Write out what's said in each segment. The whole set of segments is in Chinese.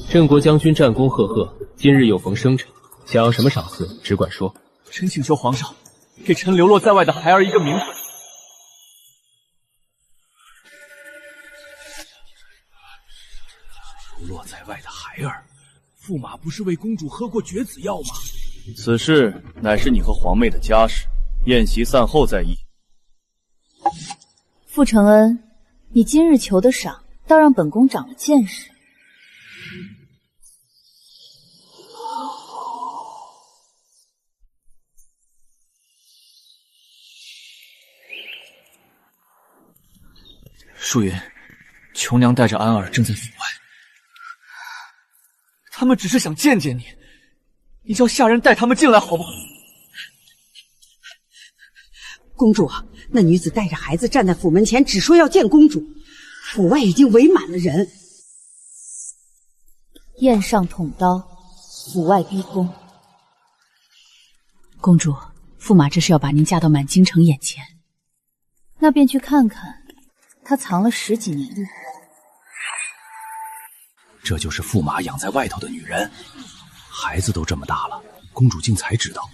郑国将军战功赫赫，今日又逢生辰，想要什么赏赐，只管说。臣请求皇上给臣流落在外的孩儿一个名分。流落在外的孩儿，驸马不是为公主喝过绝子药吗？此事乃是你和皇妹的家事，宴席散后再议。傅承恩，你今日求的赏，倒让本宫长了见识。淑云，琼娘带着安儿正在府外，他们只是想见见你，你叫下人带他们进来好不好？公主啊，那女子带着孩子站在府门前，只说要见公主，府外已经围满了人。宴上捅刀，府外逼宫。公主，驸马这是要把您嫁到满京城眼前，那便去看看他藏了10几年的人。这就是驸马养在外头的女人，孩子都这么大了，公主竟才知道。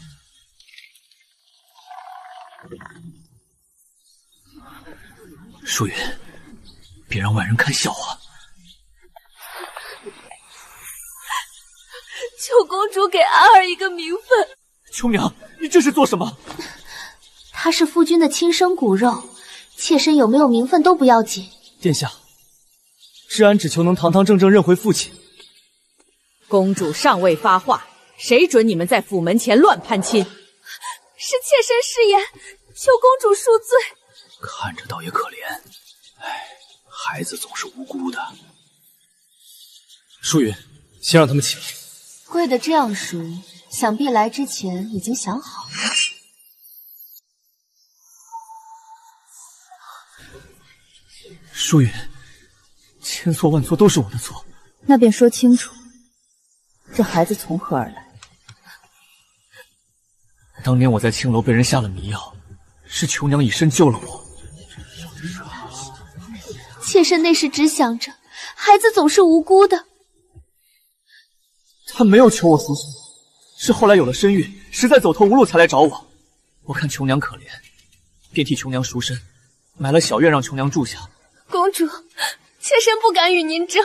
淑云，别让外人看笑话。求公主给安儿一个名分。琼娘，你这是做什么？他是夫君的亲生骨肉，妾身有没有名分都不要紧。殿下，治安只求能堂堂正正认回父亲。公主尚未发话，谁准你们在府门前乱攀亲？是妾身失言，求公主恕罪。看着倒也可怜，唉，孩子总是无辜的。淑云，先让他们起来。跪得这样熟，想必来之前已经想好了。淑云，千错万错都是我的错。那便说清楚，这孩子从何而来？当年我在青楼被人下了迷药，是琼娘以身救了我。妾身那时只想着，孩子总是无辜的。他没有求我赎身，是后来有了身孕，实在走投无路才来找我。我看琼娘可怜，便替琼娘赎身，买了小院让琼娘住下。公主，妾身不敢与您争。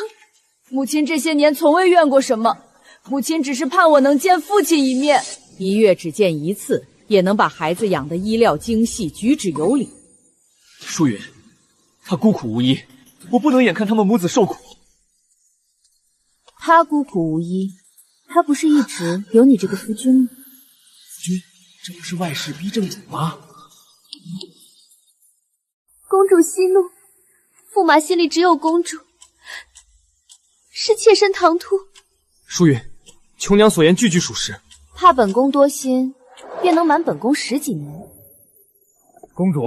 母亲这些年从未怨过什么，母亲只是盼我能见父亲一面。1月只见1次，也能把孩子养得医疗精细，举止有礼。淑云，他孤苦无依，我不能眼看他们母子受苦。他孤苦无依，他不是一直有你这个夫君吗？夫君，这不是外室逼正主吗？公主息怒，驸马心里只有公主，是妾身唐突。淑云，琼娘所言句句属实。怕本宫多心，便能瞒本宫10几年。公主，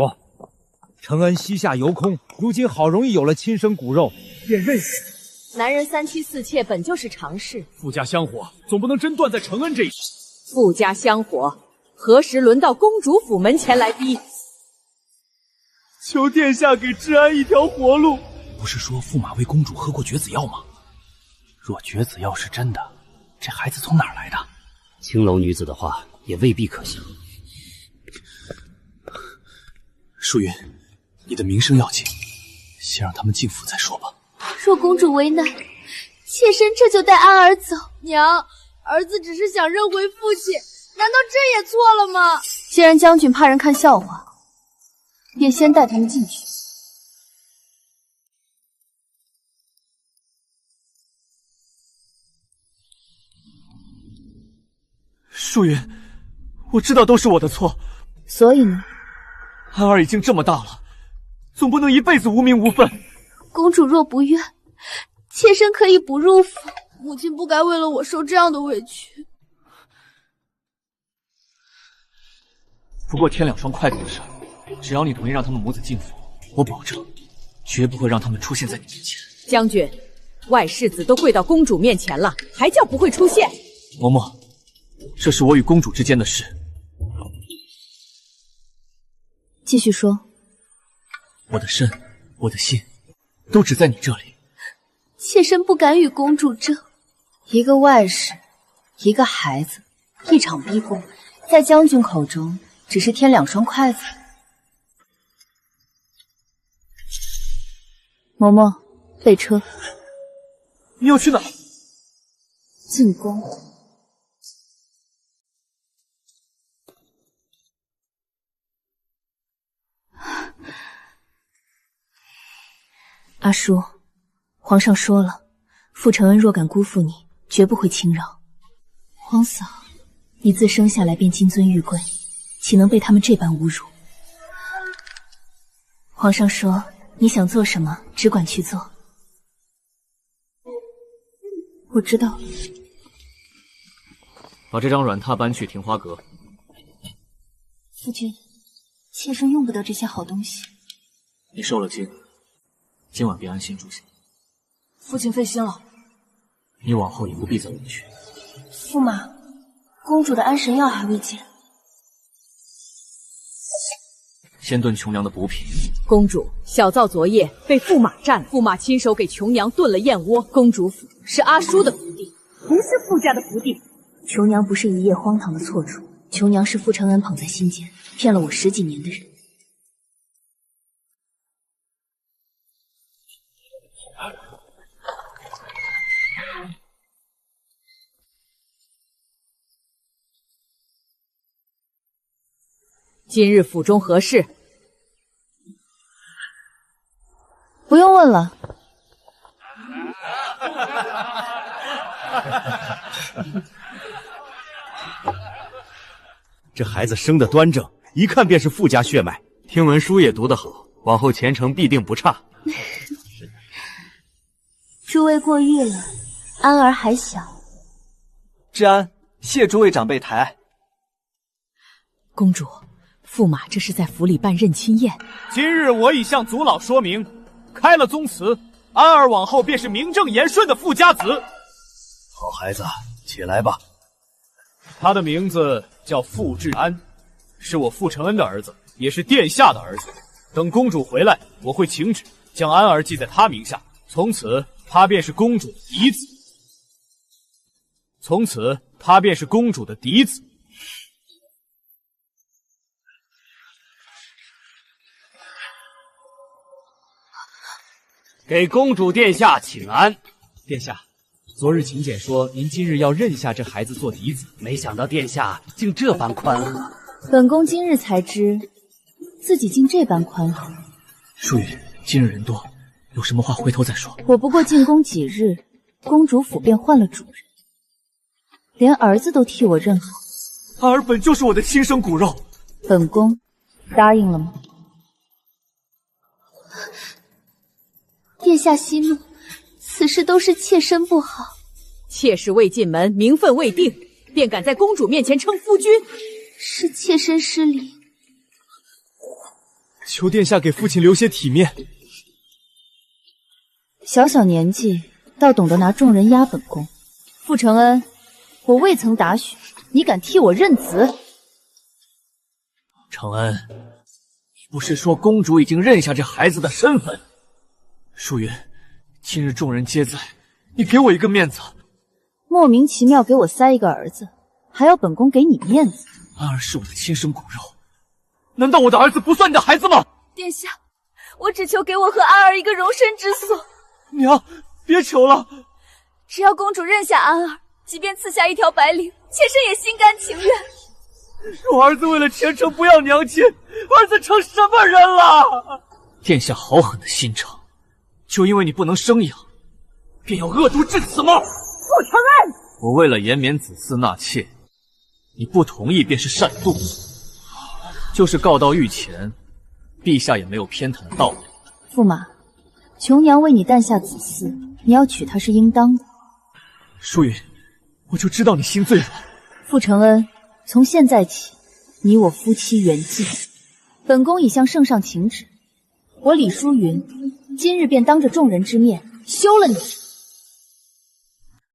承恩膝下犹空，如今好容易有了亲生骨肉，便认识。男人3妻4妾本就是常事，富家香火总不能真断在承恩这一手。富家香火，何时轮到公主府门前来逼？求殿下给治安一条活路。不是说驸马为公主喝过绝子药吗？若绝子药是真的，这孩子从哪儿来的？青楼女子的话也未必可信。淑云，你的名声要紧，先让他们进府再说吧。若公主为难，妾身这就带安儿走。娘，儿子只是想认回父亲，难道这也错了吗？既然将军怕人看笑话，便先带他们进去。淑云，我知道都是我的错。所以呢？安儿已经这么大了，总不能一辈子无名无分。公主若不愿，妾身可以不入府。母亲不该为了我受这样的委屈。不过天2双筷子的事，只要你同意让他们母子进府，我保证绝不会让他们出现在你面前。将军，外世子都跪到公主面前了，还叫不会出现？嬷嬷，这是我与公主之间的事。继续说。我的身，我的心，都只在你这里。妾身不敢与公主争。一个外室，一个孩子，一场逼宫，在将军口中只是添2双筷子。嬷嬷，备车。你要去哪？进宫。阿叔，皇上说了，傅承恩若敢辜负你，绝不会轻饶。皇嫂，你自生下来便金尊玉贵，岂能被他们这般侮辱？皇上说，你想做什么，只管去做。我知道了。把这张软榻搬去庭花阁。夫君，妾身用不得这些好东西。你受了惊，今晚便安心住下。父亲费心了。你往后也不必再问去。驸马，公主的安神药还未见。先炖琼娘的补品。公主，小灶昨夜被驸马占了，驸马亲手给琼娘炖了燕窝。公主府是阿叔的福地，不是傅家的福地。琼娘不是一夜荒唐的错处，琼娘是傅承恩捧在心间，骗了我10几年的人。今日府中何事？不用问了。这孩子生得端正，一看便是傅家血脉。听闻书也读得好，往后前程必定不差。诸位过誉了，安儿还小。治安，谢诸位长辈抬爱。公主，驸马这是在府里办认亲宴。今日我已向族老说明，开了宗祠，安儿往后便是名正言顺的傅家子。好孩子，起来吧。他的名字叫傅志安，是我傅承恩的儿子，也是殿下的儿子。等公主回来，我会请旨将安儿记在他名下，从此他便是公主的嫡子。从此他便是公主的嫡子。给公主殿下请安。殿下，昨日请柬说您今日要认下这孩子做嫡子，没想到殿下竟这般宽和。本宫今日才知，自己竟这般宽和。淑云，今日人多，有什么话回头再说。我不过进宫几日，公主府便换了主人，连儿子都替我认好。安儿本就是我的亲生骨肉。本宫答应了吗？殿下息怒，此事都是妾身不好。妾室未进门，名分未定，便敢在公主面前称夫君，是妾身失礼。求殿下给父亲留些体面。小小年纪，倒懂得拿众人压本宫。傅承恩，我未曾答许，你敢替我认子？承恩，你不是说公主已经认下这孩子的身份？淑云，今日众人皆在，你给我一个面子。莫名其妙给我塞一个儿子，还要本宫给你面子？安儿是我的亲生骨肉，难道我的儿子不算你的孩子吗？殿下，我只求给我和安儿一个容身之所。娘，别求了，只要公主认下安儿，即便赐下一条白绫，妾身也心甘情愿。我儿子为了前程不要娘亲，儿子成什么人了？殿下好狠的心肠，就因为你不能生养，便要恶毒至此吗？傅承恩，我为了延绵子嗣纳妾，你不同意便是擅动，就是告到御前，陛下也没有偏袒的道理。驸马，琼娘为你诞下子嗣，你要娶她是应当的。淑云，我就知道你心最软。傅承恩，从现在起，你我夫妻缘尽。本宫已向圣上请旨，我李淑云今日便当着众人之面休了你。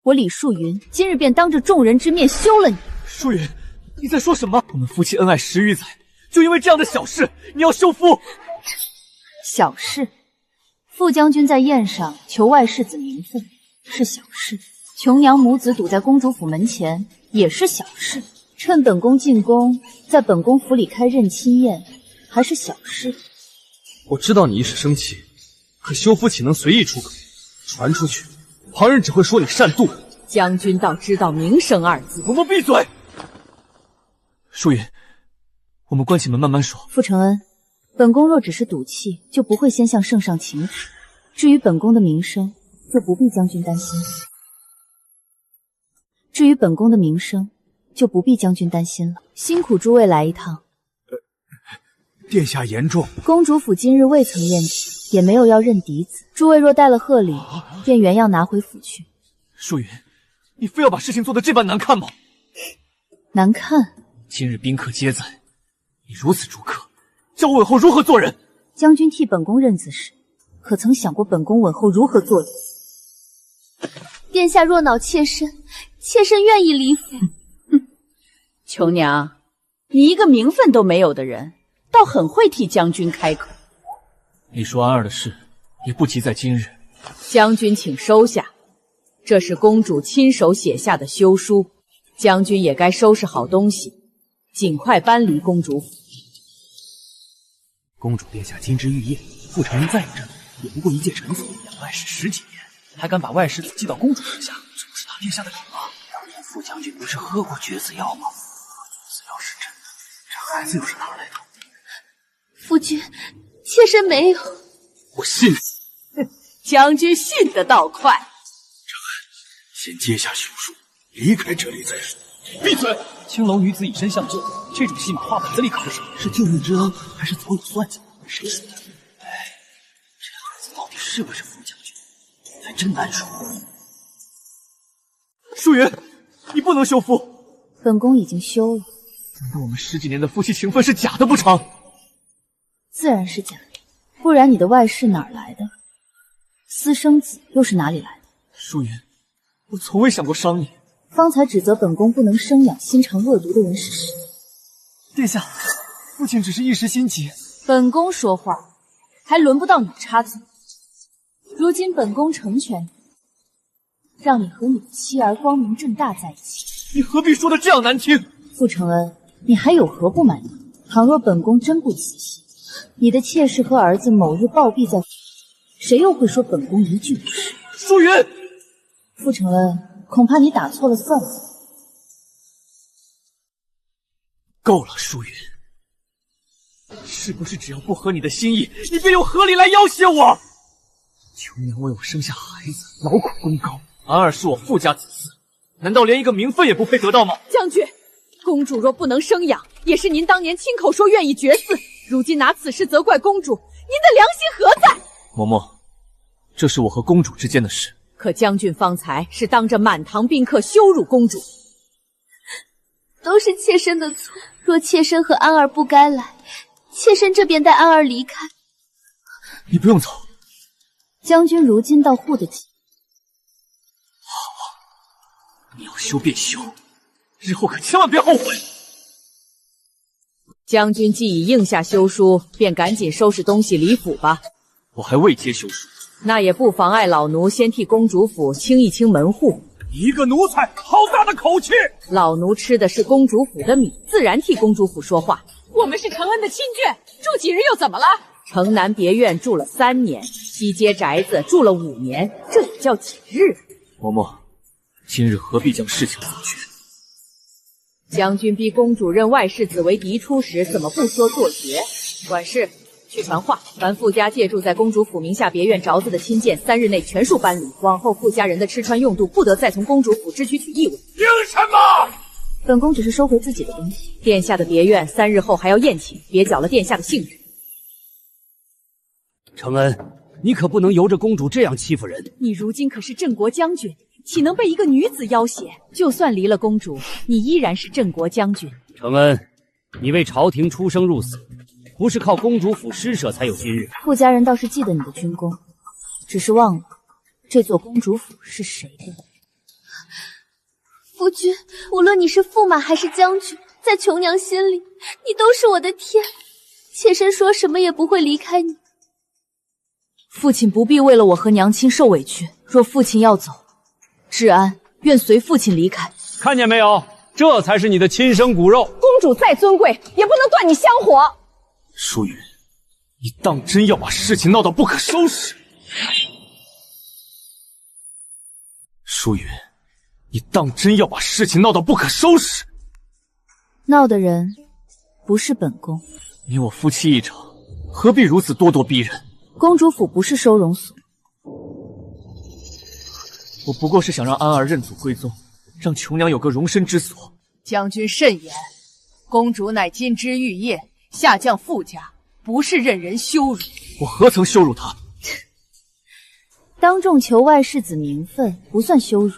我李淑云今日便当着众人之面休了你。淑云，你在说什么？我们夫妻恩爱10余载，就因为这样的小事，你要休夫？小事？傅将军在宴上求外世子名分是小事，琼娘母子堵在公主府门前也是小事，趁本宫进宫，在本宫府里开认亲宴，还是小事。我知道你一时生气，可休夫岂能随意出口？传出去，旁人只会说你擅妒。将军倒知道名声二字。嬷嬷闭嘴！淑云，我们关起门慢慢说。傅承恩，本宫若只是赌气，就不会先向圣上请旨。至于本宫的名声，就不必将军担心。辛苦诸位来一趟。殿下言重。公主府今日未曾宴请，也没有要认嫡子。诸位若带了贺礼，便原样拿回府去。淑云，你非要把事情做得这般难看吗？难看？今日宾客皆在，你如此逐客，叫我以后如何做人？将军替本宫认子时，可曾想过本宫吻后如何做人？殿下若恼妾身，妾身愿意离府。琼娘，你一个名分都没有的人，倒很会替将军开口。你说安儿的事，也不急在今日。将军请收下，这是公主亲手写下的休书，将军也该收拾好东西，尽快搬离公主府。公主殿下金枝玉叶，傅承恩在这里，也不过一介臣子，养外室10几年，还敢把外室子寄到公主手下，这不是拿殿下的脸吗？当年傅将军不是喝过绝子药吗？绝子药是真的，这孩子又是哪来的？夫君，妾身没有。我信你。将军信得倒快。承恩，先接下休书，离开这里再说。闭嘴！青楼女子以身相救，这种戏码画本子里可不少。是救命之恩，还是早有算计？谁说的？哎，这孩子到底是不是傅将军，还真难说。淑云，你不能休夫。本宫已经休了。难道我们10几年的夫妻情分是假的不成？自然是假的，不然你的外室哪儿来的？私生子又是哪里来的？淑云，我从未想过伤你。方才指责本宫不能生养心肠恶毒的人是谁？殿下，父亲只是一时心急。本宫说话，还轮不到你插嘴。如今本宫成全你，让你和你的妻儿光明正大在一起。你何必说的这样难听？傅承恩，你还有何不满意？倘若本宫真不仔细，你的妾室和儿子某日暴毙在府，谁又会说本宫一句不是？淑云，傅承恩，恐怕你打错了算盘。够了，淑云，是不是只要不合你的心意，你便用合理来要挟我？琼娘为我生下孩子，劳苦功高，安儿是我傅家子嗣，难道连一个名分也不配得到吗？将军，公主若不能生养，也是您当年亲口说愿意绝嗣，如今拿此事责怪公主，您的良心何在？嬷嬷，这是我和公主之间的事。可将军方才是当着满堂宾客羞辱公主，都是妾身的错。若妾身和安儿不该来，妾身这便带安儿离开。你不用走。将军如今倒护得起。好，你要休便休，日后可千万别后悔。将军既已应下休书，便赶紧收拾东西离府吧。我还未接休书。那也不妨碍老奴先替公主府清一清门户。一个奴才，好大的口气！老奴吃的是公主府的米，自然替公主府说话。我们是承恩的亲眷，住几日又怎么了？城南别院住了3年，西街宅子住了5年，这也叫几日？嬷嬷，今日何必将事情做绝？将军逼公主认外世子为嫡出时，怎么不说做绝？管事。去传话，凡傅家借住在公主府名下别院宅子的亲眷，3日内全数搬离。往后傅家人的吃穿用度，不得再从公主府支取义务。凭什么？本宫只是收回自己的东西。殿下的别院3日后还要宴请，别搅了殿下的兴致。承恩，你可不能由着公主这样欺负人。你如今可是镇国将军，岂能被一个女子要挟？就算离了公主，你依然是镇国将军。承恩，你为朝廷出生入死，不是靠公主府施舍才有今日。傅家人倒是记得你的军功，只是忘了这座公主府是谁的。夫君，无论你是驸马还是将军，在琼娘心里，你都是我的天。妾身说什么也不会离开你。父亲不必为了我和娘亲受委屈。若父亲要走，治安愿随父亲离开。看见没有？这才是你的亲生骨肉。公主再尊贵，也不能断你香火。舒云，你当真要把事情闹到不可收拾？舒云，你当真要把事情闹到不可收拾？闹的人不是本宫。你我夫妻一场，何必如此咄咄逼人？公主府不是收容所。我不过是想让安儿认祖归宗，让琼娘有个容身之所。将军慎言，公主乃金枝玉叶，下降富家，不是任人羞辱。我何曾羞辱她？当众求外世子名分不算羞辱，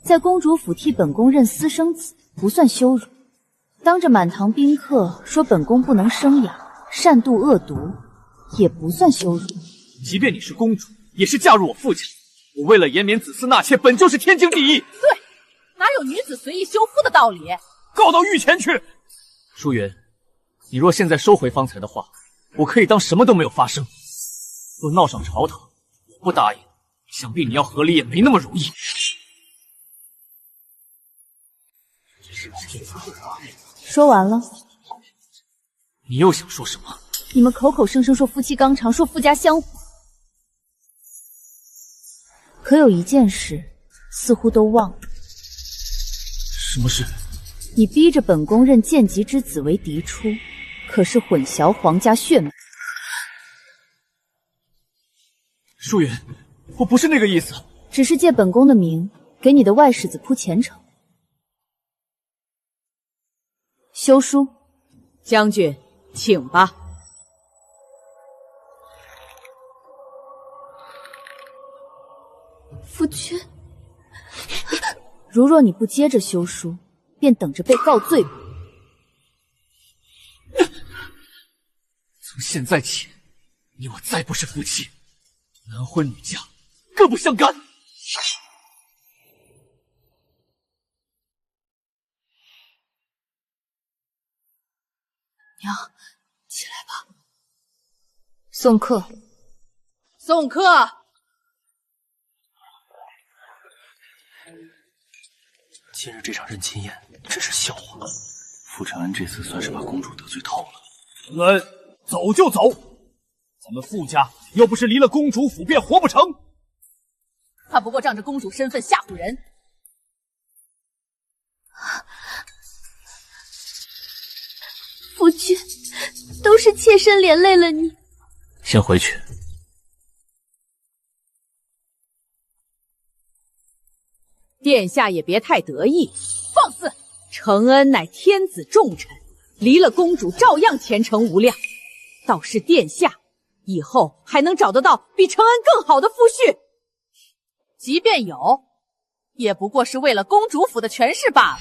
在公主府替本宫认私生子不算羞辱，当着满堂宾客说本宫不能生养，擅妒恶毒也不算羞辱。即便你是公主，也是嫁入我傅家。我为了延绵子嗣纳妾，本就是天经地义。对，哪有女子随意休夫的道理？告到御前去。舒云，你若现在收回方才的话，我可以当什么都没有发生。若闹上朝堂，我不答应，想必你要和离也没那么容易。说完了。你又想说什么？你们口口声声说夫妻纲常，说富家香火，可有一件事似乎都忘了。什么事？你逼着本宫认贱籍之子为嫡出，可是混淆皇家血脉。舒云，我不是那个意思，只是借本宫的名给你的外世子铺前程。休书。将军，请吧。夫君，如若你不接着休书，便等着被告罪吧。从现在起，你我再不是夫妻，男婚女嫁，各不相干。娘，起来吧。送客。送客。今日这场认亲宴真是笑话。傅承恩这次算是把公主得罪透了。承恩，走就走，咱们傅家又不是离了公主府便活不成。他不过仗着公主身份吓唬人。夫君，都是妾身连累了你。先回去。殿下也别太得意，放肆！承恩乃天子重臣，离了公主照样前程无量。倒是殿下，以后还能找得到比承恩更好的夫婿。即便有，也不过是为了公主府的权势罢了。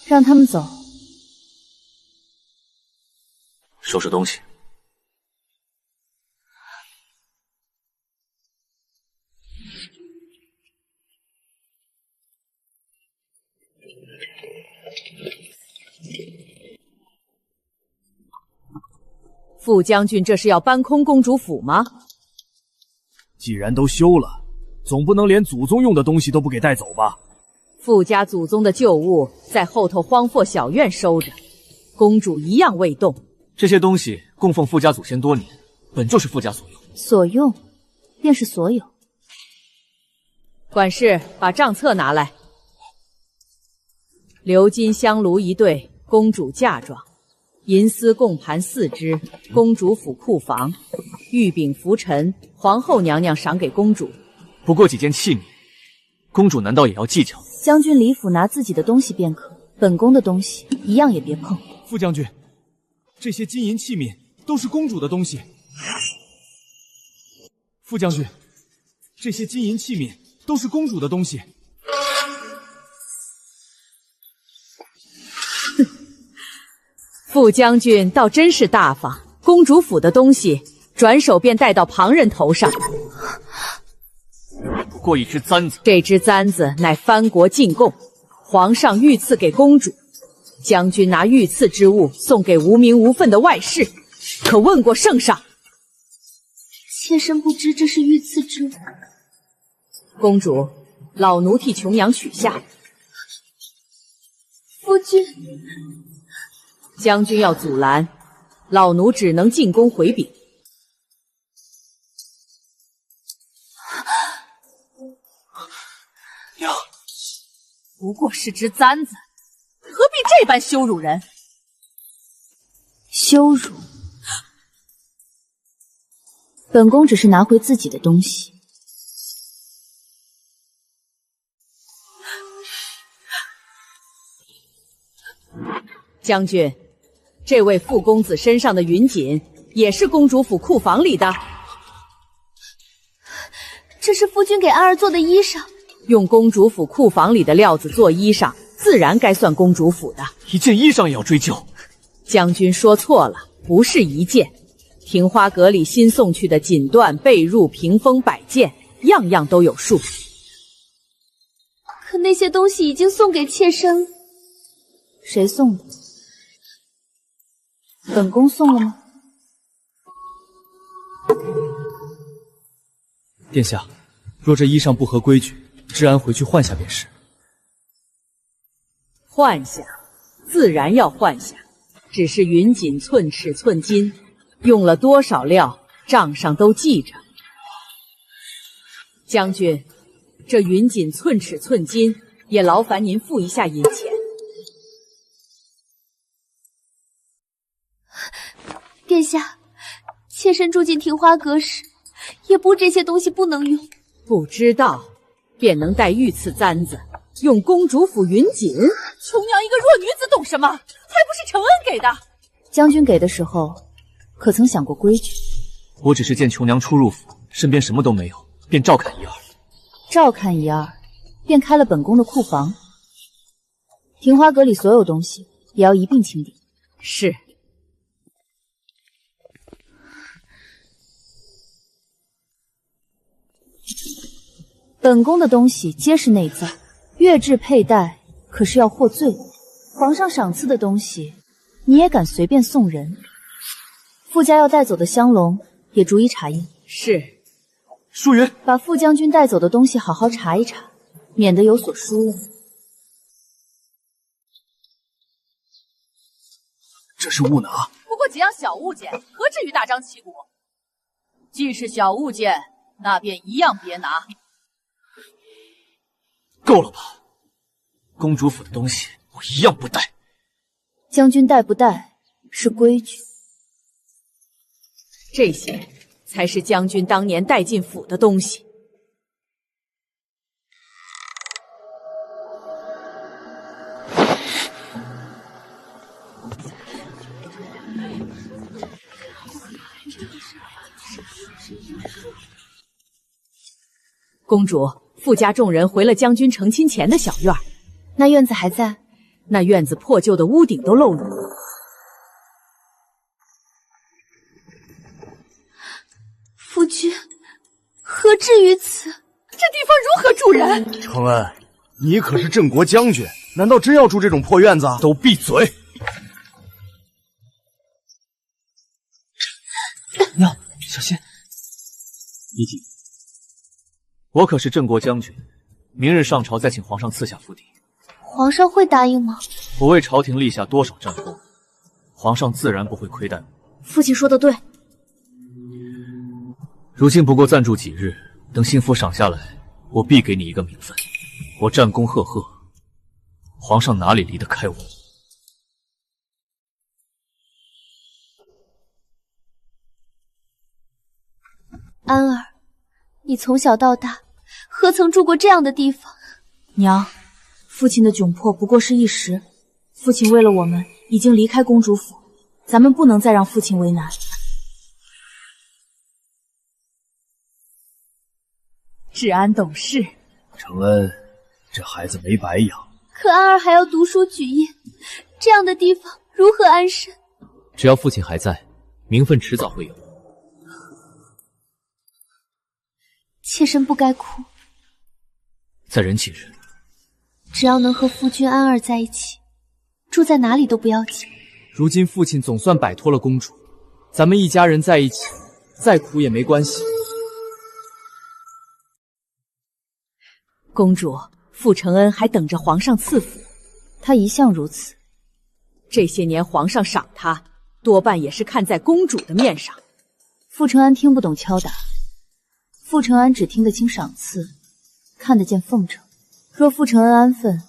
让他们走。收拾东西。傅将军这是要搬空公主府吗？既然都修了，总不能连祖宗用的东西都不给带走吧？傅家祖宗的旧物在后头荒废小院收着，公主一样未动。这些东西供奉傅家祖先多年，本就是傅家所用。所用，便是所有。管事，把账册拿来。鎏金香炉1对，公主嫁妆；银丝贡盘4只，公主府库房；玉柄拂尘，皇后娘娘赏给公主。不过几件器皿，公主难道也要计较？将军李府拿自己的东西便可，本宫的东西一样也别碰。副将军，这些金银器皿都是公主的东西。副将军，这些金银器皿都是公主的东西。傅将军倒真是大方，公主府的东西转手便带到旁人头上。不过一只簪子，这只簪子乃藩国进贡，皇上御赐给公主。将军拿御赐之物送给无名无分的外室，可问过圣上？妾身不知这是御赐之物。公主，老奴替琼娘取下。夫君，将军要阻拦，老奴只能进宫回禀。娘，不过是只簪子，何必这般羞辱人？羞辱？本宫只是拿回自己的东西。将军，这位傅公子身上的云锦也是公主府库房里的。这是夫君给安儿做的衣裳。用公主府库房里的料子做衣裳，自然该算公主府的。一件衣裳也要追究？将军说错了，不是一件。庭花阁里新送去的锦缎、被褥、屏风、摆件，样样都有数。可那些东西已经送给妾身了。谁送的？本宫送了吗？殿下，若这衣裳不合规矩，治安回去换下便是。换下，自然要换下。只是云锦寸尺寸金，用了多少料，账上都记着。将军，这云锦寸尺寸金，也劳烦您付一下银钱。殿下，妾身住进庭花阁时，也不这些东西不能用。不知道，便能带御赐簪子，用公主府云锦。琼娘一个弱女子懂什么？还不是承恩给的。将军给的时候，可曾想过规矩？我只是见琼娘初入府，身边什么都没有，便照看一二。照看一二，便开了本宫的库房。庭花阁里所有东西也要一并清点。是。本宫的东西皆是内脏，月制佩戴可是要获罪。皇上赏赐的东西，你也敢随便送人？傅家要带走的香笼也逐一查验。是。淑云，把傅将军带走的东西好好查一查，免得有所疏漏。这是误拿。不过几样小物件，何至于大张旗鼓？既是小物件，那便一样别拿。够了吧？公主府的东西我一样不带。将军带不带是规矩。这些才是将军当年带进府的东西。公主，傅家众人回了将军成亲前的小院，那院子还在？那院子破旧的屋顶都露了。夫君，何至于此？这地方如何住人？承恩，你可是镇国将军，难道真要住这种破院子？都闭嘴！娘，小心！依计。我可是镇国将军，明日上朝再请皇上赐下府邸。皇上会答应吗？我为朝廷立下多少战功，皇上自然不会亏待我。父亲说的对。如今不过暂住几日，等幸福赏下来，我必给你一个名分。我战功赫赫，皇上哪里离得开我？安儿，你从小到大，何曾住过这样的地方？娘，父亲的窘迫不过是一时，父亲为了我们已经离开公主府，咱们不能再让父亲为难。治安懂事。承恩，这孩子没白养。可安儿还要读书举业，这样的地方如何安身？只要父亲还在，名分迟早会有。妾身不该哭。再忍几日，只要能和夫君安儿在一起，住在哪里都不要紧。如今父亲总算摆脱了公主，咱们一家人在一起，再苦也没关系。公主，傅承恩还等着皇上赐福。他一向如此。这些年皇上赏他，多半也是看在公主的面上。傅承安听不懂敲打，傅承安只听得清赏赐，看得见奉承。若傅承恩安分，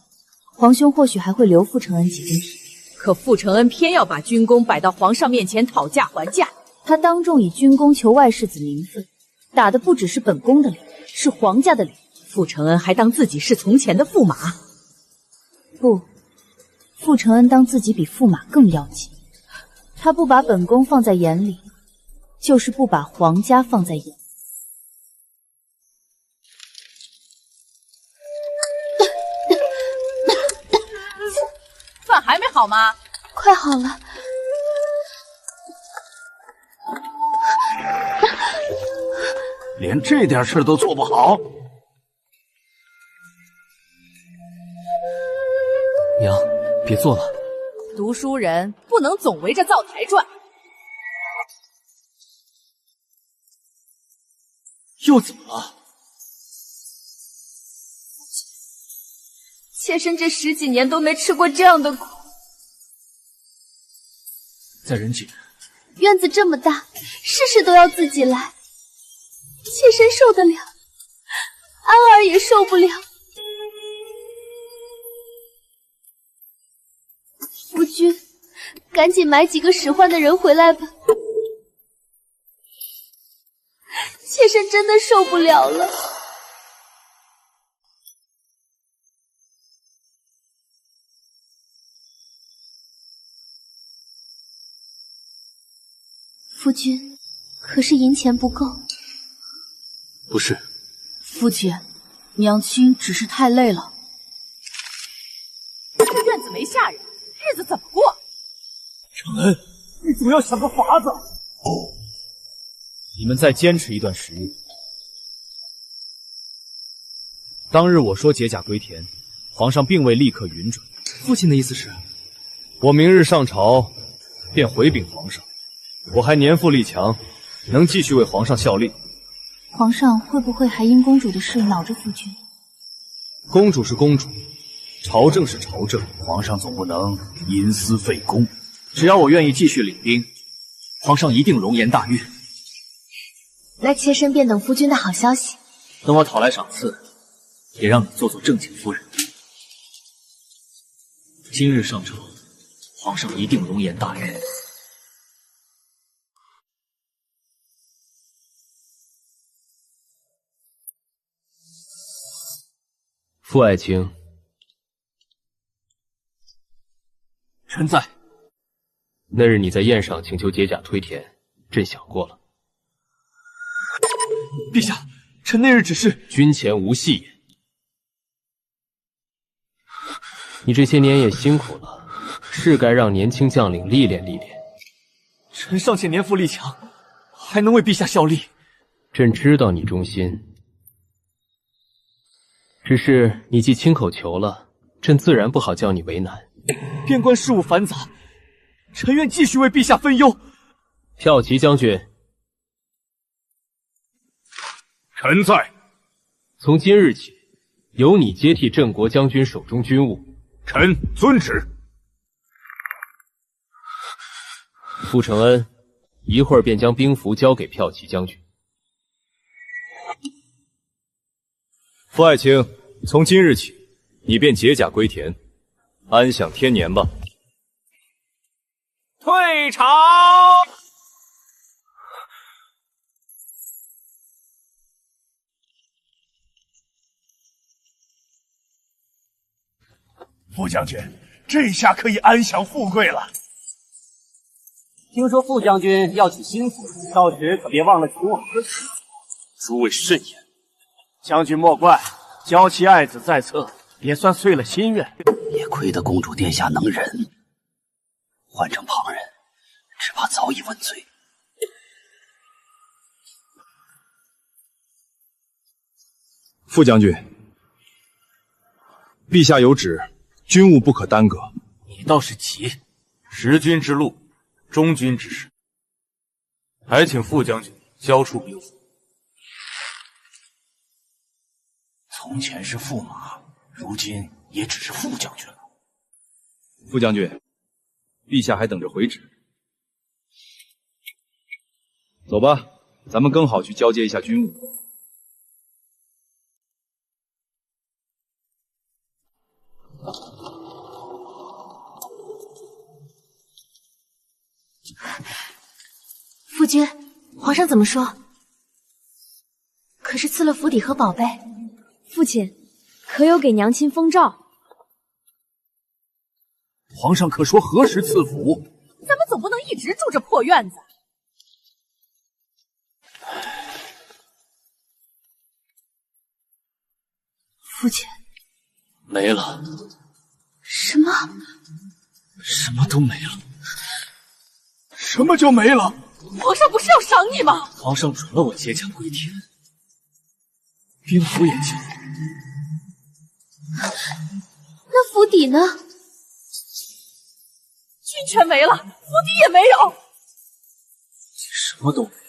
皇兄或许还会留傅承恩几分体面。可傅承恩偏要把军功摆到皇上面前讨价还价，他当众以军功求外世子名分，打的不只是本宫的脸，是皇家的脸。傅承恩还当自己是从前的驸马？不，傅承恩当自己比驸马更要紧。他不把本宫放在眼里，就是不把皇家放在眼里。饭还没好吗？快好了。连这点事都做不好。娘，别做了。读书人不能总围着灶台转。又怎么了？妾身这10几年都没吃过这样的苦。在人间，院子这么大，事事都要自己来，妾身受得了，安儿也受不了。夫君，赶紧买几个使唤的人回来吧，妾身真的受不了了。夫君，可是银钱不够？不是。夫君，娘亲只是太累了。这院子没下人，日子怎么过？承恩，你总要想个法子。你们再坚持一段时日。当日我说解甲归田，皇上并未立刻允准。父亲的意思是，我明日上朝，便回禀皇上。我还年富力强，能继续为皇上效力。皇上会不会还因公主的事恼着夫君？公主是公主，朝政是朝政，皇上总不能因私废公。只要我愿意继续领兵，皇上一定龙颜大悦。那妾身便等夫君的好消息。等我讨来赏赐，也让你做做正经夫人。今日上朝，皇上一定龙颜大悦。傅爱卿，臣在。那日你在宴上请求解甲推田，朕想过了。陛下，臣那日只是军前无戏也。你这些年也辛苦了，是该让年轻将领历练历练。臣尚且年富力强，还能为陛下效力。朕知道你忠心。只是你既亲口求了，朕自然不好叫你为难。边关事务繁杂，臣愿继续为陛下分忧。骠骑将军，臣在。从今日起，由你接替镇国将军手中军务。臣遵旨。傅承恩，一会儿便将兵符交给骠骑将军。傅爱卿，从今日起，你便解甲归田，安享天年吧。退朝。傅将军，这下可以安享富贵了。听说傅将军要娶新妇，到时可别忘了请我喝酒。诸位慎言。将军莫怪，娇妻爱子在侧，也算遂了心愿。也亏得公主殿下能忍，换成旁人，只怕早已问罪。傅将军，陛下有旨，军务不可耽搁。你倒是急，识君之路，忠君之事，还请傅将军交出兵符。从前是驸马，如今也只是副将军了。副将军，陛下还等着回旨。走吧，咱们更好去交接一下军务。夫君，皇上怎么说？可是赐了府邸和宝贝。父亲，可有给娘亲封诏？皇上可说何时赐府？咱们总不能一直住这破院子。父亲，没了。什么？什么都没了。什么就没了？皇上不是要赏你吗？皇上准了我接驾归天，兵符也交。那府邸呢？军权没了，府邸也没有。什么都没有。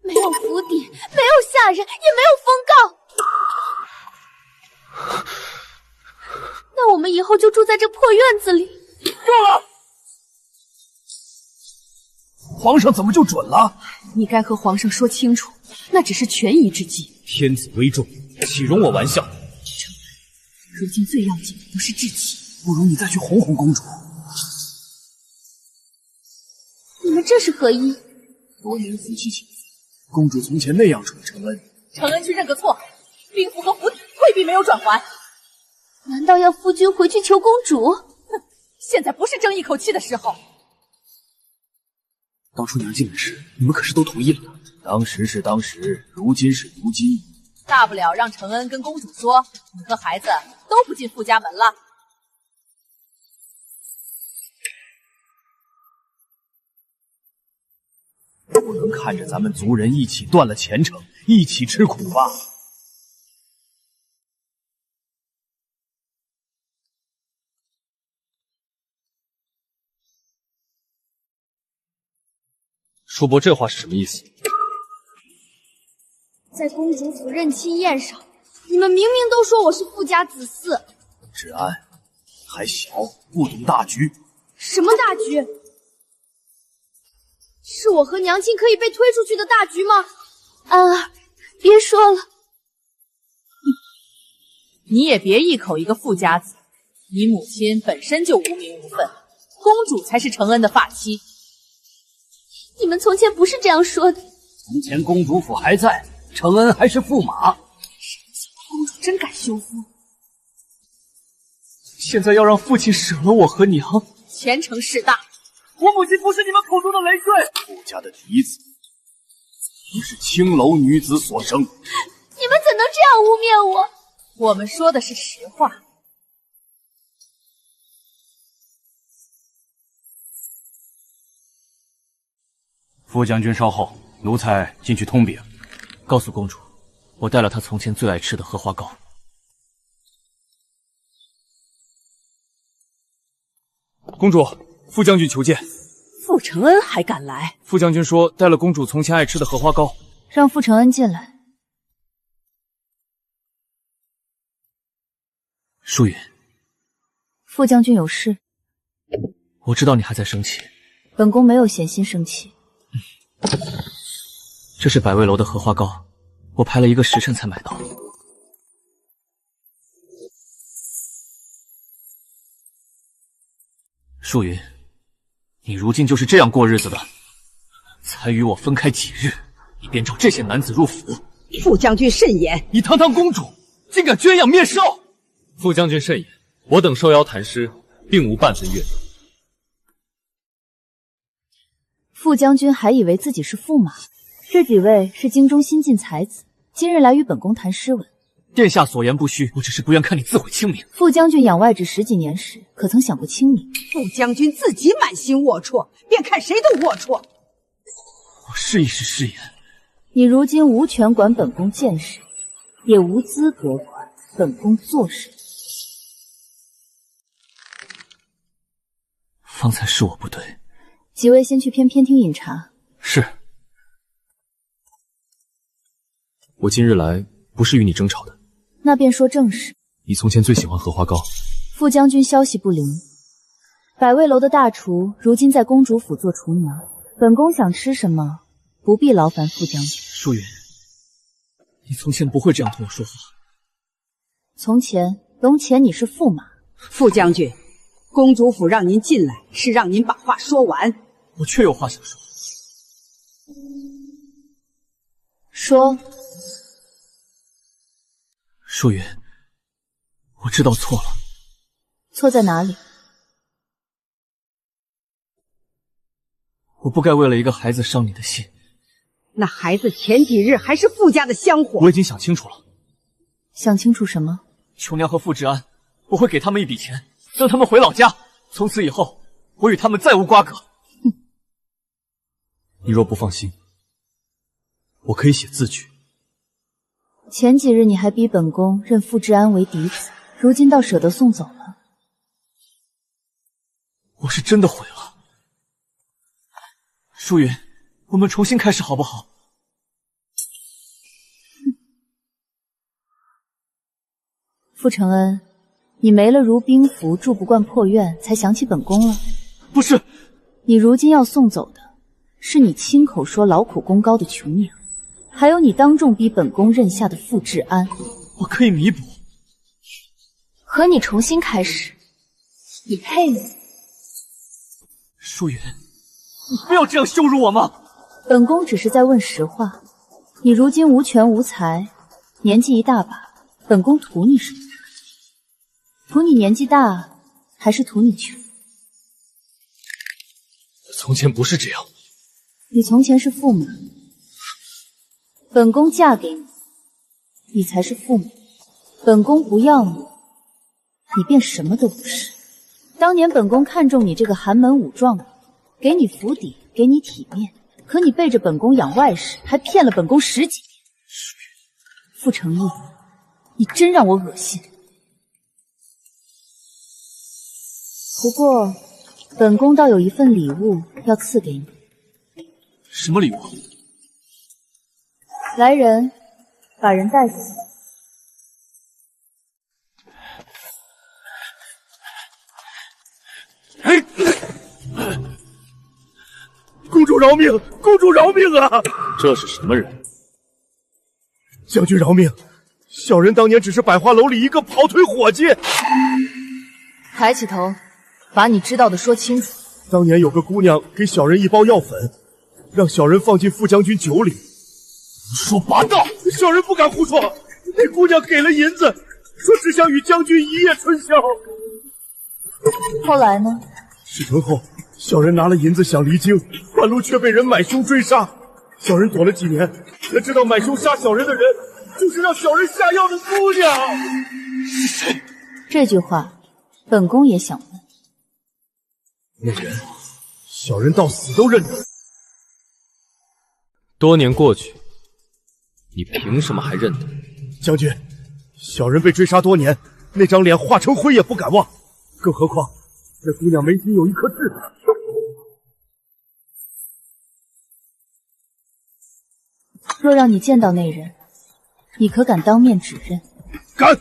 没有府邸，没有下人，也没有封告。那我们以后就住在这破院子里。够了！皇上怎么就准了？你该和皇上说清楚，那只是权宜之计。天子危重，岂容我玩笑？如今最要紧的不是志气，不如你再去哄哄公主。你们这是何意？多年夫妻情分，公主从前那样宠承恩，承恩去认个错，兵符和府邸未必没有转还。难道要夫君回去求公主？哼，现在不是争一口气的时候。当初娘进门时，你们可是都同意了的。当时是当时，如今是如今。大不了让承恩跟公主说，你和孩子都不进傅家门了。不能看着咱们族人一起断了前程，一起吃苦吧。叔伯这话是什么意思？在公主府认亲宴上，你们明明都说我是富家子嗣。芷安还小，不懂大局。什么大局？是我和娘亲可以被推出去的大局吗？安儿，别说了。你也别一口一个富家子，你母亲本身就无名无分，公主才是承恩的发妻。你们从前不是这样说的。从前公主府还在，承恩还是驸马。公主真敢休夫，现在要让父亲舍了我和娘，前程事大。我母亲不是你们口中的累赘。傅家的嫡子，不是青楼女子所生。你们怎能这样污蔑我？我们说的是实话。副将军稍后，奴才进去通禀，告诉公主，我带了她从前最爱吃的荷花糕。公主，副将军求见。傅承恩还敢来？副将军说带了公主从前爱吃的荷花糕，让傅承恩进来。淑云，傅将军有事。我知道你还在生气。本宫没有闲心生气。这是百味楼的荷花糕，我排了1个时辰才买到。淑云，你如今就是这样过日子的？才与我分开几日，你便召这些男子入府？副将军慎言！你堂堂公主，竟敢捐养灭少！副将军慎言，我等受邀谈诗，并无半分怨言。傅将军还以为自己是驸马，这几位是京中新晋才子，今日来与本宫谈诗文。殿下所言不虚，我只是不愿看你自毁清明。傅将军养外侄10几年时，可曾想过清明？傅将军自己满心龌龊，便看谁都龌龊。我试一试誓言。你如今无权管本宫见识，也无资格管本宫做事。方才是我不对。几位先去偏厅饮茶。是。我今日来不是与你争吵的。那便说正事。你从前最喜欢荷花糕。副将军消息不灵，百味楼的大厨如今在公主府做厨娘。本宫想吃什么，不必劳烦副将军。淑云，你从前不会这样同我说话。从前，龙前你是驸马。副将军，公主府让您进来，是让您把话说完。我确有话想说。说。淑云，我知道错了。错在哪里？我不该为了一个孩子伤你的心。那孩子前几日还是傅家的香火。我已经想清楚了。想清楚什么？琼娘和傅志安，我会给他们一笔钱，让他们回老家。从此以后，我与他们再无瓜葛。你若不放心，我可以写字据。前几日你还逼本宫认傅志安为嫡子，如今倒舍得送走了。我是真的悔了。淑云，我们重新开始好不好？傅承恩，你没了如冰符，住不惯破院，才想起本宫了？不是，你如今要送走的，是你亲口说劳苦功高的琼娘，还有你当众逼本宫认下的傅志安。我可以弥补。和你重新开始，你配吗？淑云，你不要这样羞辱我吗？本宫只是在问实话。你如今无权无才，年纪一大把，本宫图你什么？图你年纪大，还是图你穷？从前不是这样。你从前是驸马，本宫嫁给你，你才是驸马。本宫不要你，你便什么都不是。当年本宫看中你这个寒门武状元，给你府邸，给你体面，可你背着本宫养外室，还骗了本宫10几年。傅承义，你真让我恶心。不过，本宫倒有一份礼物要赐给你。什么礼物？来人，把人带下。公主饶命！公主饶命啊！这是什么人？将军饶命！小人当年只是百花楼里一个跑腿伙计。抬起头，把你知道的说清楚。当年有个姑娘给小人一包药粉，让小人放进副将军酒里。胡说八道！小人不敢胡说。那姑娘给了银子，说只想与将军一夜春宵。后来呢？事成后，小人拿了银子想离京，半路却被人买凶追杀。小人躲了几年，才知道买凶杀小人的人，就是让小人下药的姑娘。是谁？这句话，本宫也想问。那人，小人到死都认得。多年过去，你凭什么还认得？将军，小人被追杀多年，那张脸化成灰也不敢忘，更何况这姑娘眉心有一颗痣。若让你见到那人，你可敢当面指认？敢！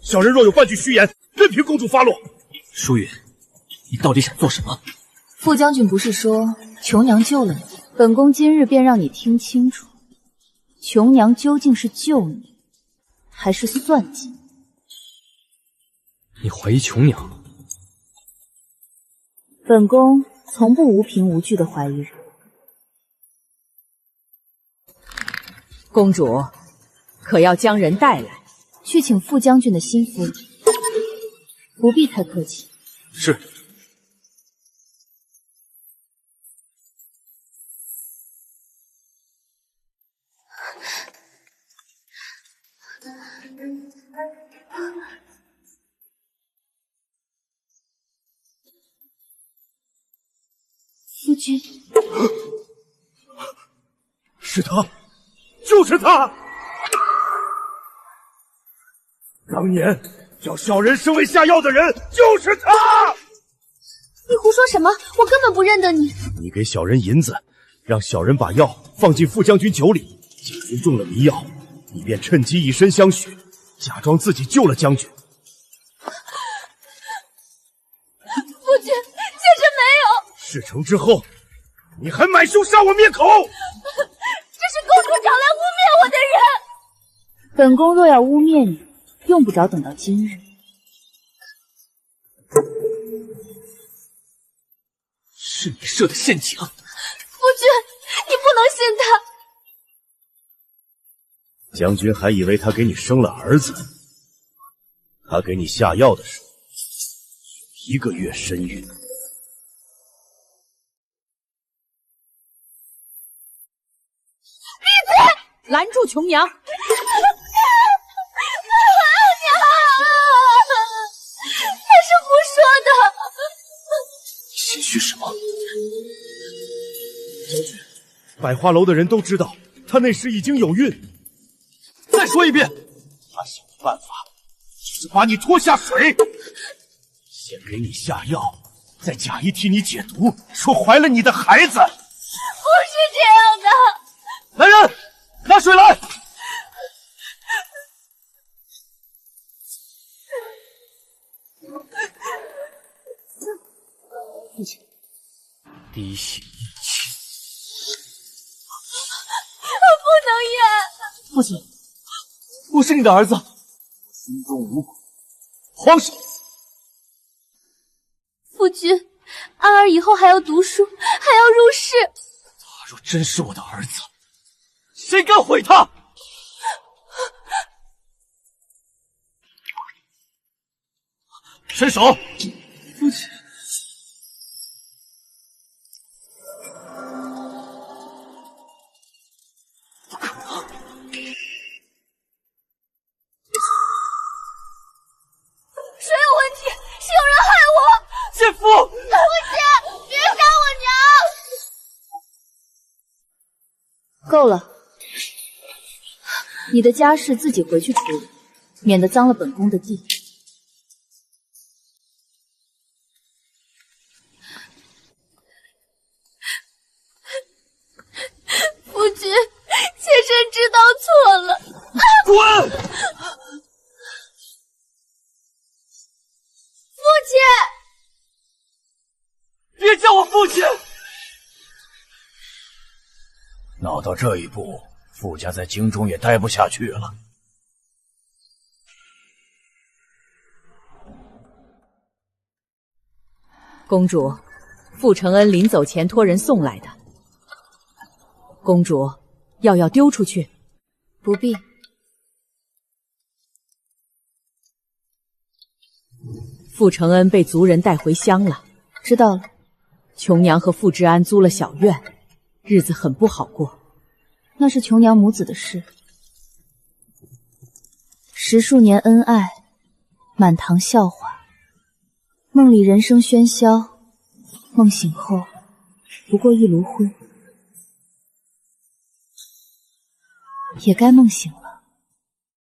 小人若有半句虚言，任凭公主发落。淑云，你到底想做什么？副将军不是说琼娘救了你？本宫今日便让你听清楚，琼娘究竟是救你，还是算计？你怀疑琼娘？本宫从不无凭无据的怀疑人。公主，可要将人带来？去请副将军的心腹。不必太客气。是。夫君，是他，就是他！当年叫小人升为下药的人就是他！你胡说什么？我根本不认得你。你给小人银子，让小人把药放进副将军酒里，小人中了迷药，你便趁机以身相许，假装自己救了将军。父亲，妾身没有。事成之后，你还买凶杀我灭口！这是公主找来污蔑我的人。本宫若要污蔑你，用不着等到今日。是你设的陷阱。夫君，你不能信他。将军还以为他给你生了儿子，他给你下药的时候有1个月身孕。闭嘴！拦住琼娘！娘，他是胡说的。心虚什么？将军，百花楼的人都知道他那时已经有孕。再说一遍，他想的办法就是把你拖下水，先给你下药，再假意替你解毒，说怀了你的孩子。不是这样的。来人，拿水来！父亲，滴血验亲，不能验。父亲，我是你的儿子，心中无愧。皇上，夫君，安儿以后还要读书，还要入仕。他若真是我的儿子，谁敢毁他？伸手！父亲，不可能！谁有问题？是有人害我！奸夫！父亲，别杀我娘！够了，你的家事自己回去处理，免得脏了本宫的地。夫君，妾身知道错了。滚！父亲，别叫我父亲！闹到这一步，傅家在京中也待不下去了。公主，傅承恩临走前托人送来的。公主，药要丢出去？不必。傅承恩被族人带回乡了。知道了。琼娘和傅志安租了小院，日子很不好过。那是琼娘母子的事。10数年恩爱，满堂笑话，梦里人声喧嚣，梦醒后不过一炉灰。也该梦醒了。